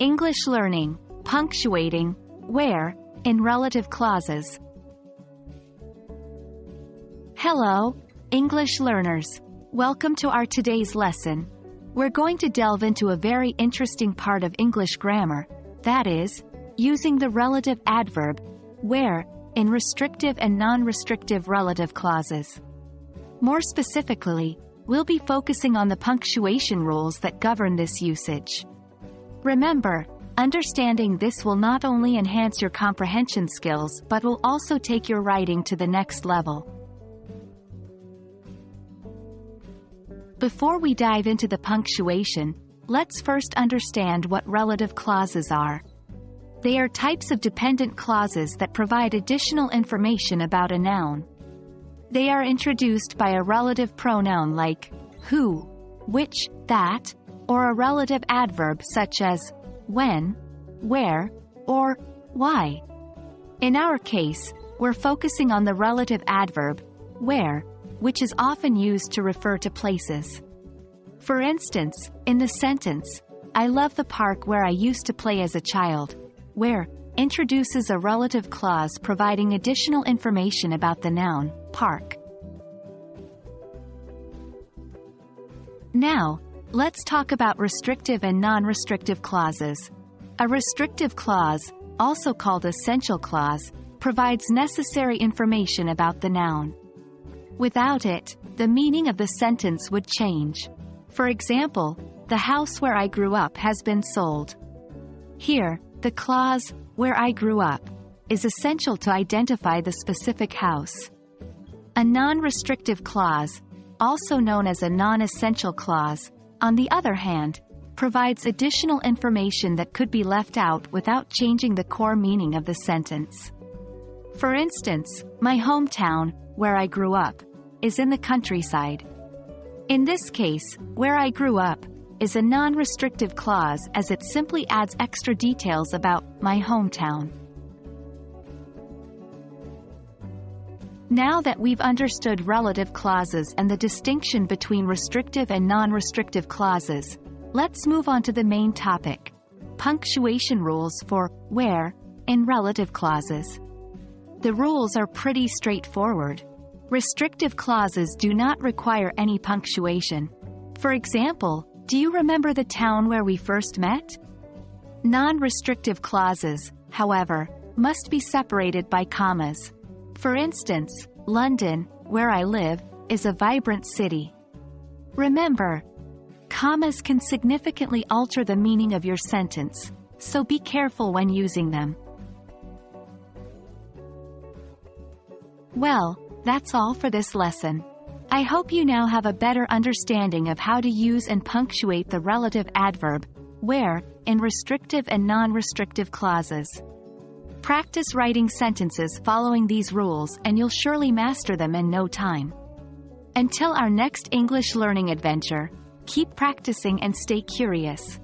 English learning, punctuating, where, in relative clauses. Hello, English learners. Welcome to our today's lesson. We're going to delve into a very interesting part of English grammar, that is, using the relative adverb, where, in restrictive and non-restrictive relative clauses. More specifically, we'll be focusing on the punctuation rules that govern this usage. Remember, understanding this will not only enhance your comprehension skills but will also take your writing to the next level. Before we dive into the punctuation, let's first understand what relative clauses are. They are types of dependent clauses that provide additional information about a noun. They are introduced by a relative pronoun like who, which, that, or a relative adverb such as when, where, or why. In our case, we're focusing on the relative adverb, where, which is often used to refer to places. For instance, in the sentence, I love the park where I used to play as a child, where introduces a relative clause providing additional information about the noun, park. Now, let's talk about restrictive and non-restrictive clauses. A restrictive clause, also called essential clause, provides necessary information about the noun. Without it, the meaning of the sentence would change. For example, the house where I grew up has been sold. Here, the clause, where I grew up, is essential to identify the specific house. A non-restrictive clause, also known as a non-essential clause, on the other hand, provides additional information that could be left out without changing the core meaning of the sentence. For instance, my hometown, where I grew up, is in the countryside. In this case, where I grew up is a non-restrictive clause as it simply adds extra details about my hometown. Now that we've understood relative clauses and the distinction between restrictive and non-restrictive clauses, let's move on to the main topic: punctuation rules for where in relative clauses. The rules are pretty straightforward. Restrictive clauses do not require any punctuation. For example, do you remember the town where we first met? Non-restrictive clauses, however, must be separated by commas. For instance, London, where I live, is a vibrant city. Remember, commas can significantly alter the meaning of your sentence, so be careful when using them. Well, that's all for this lesson. I hope you now have a better understanding of how to use and punctuate the relative adverb, where, in restrictive and non-restrictive clauses. Practice writing sentences following these rules and you'll surely master them in no time. Until our next English learning adventure, keep practicing and stay curious.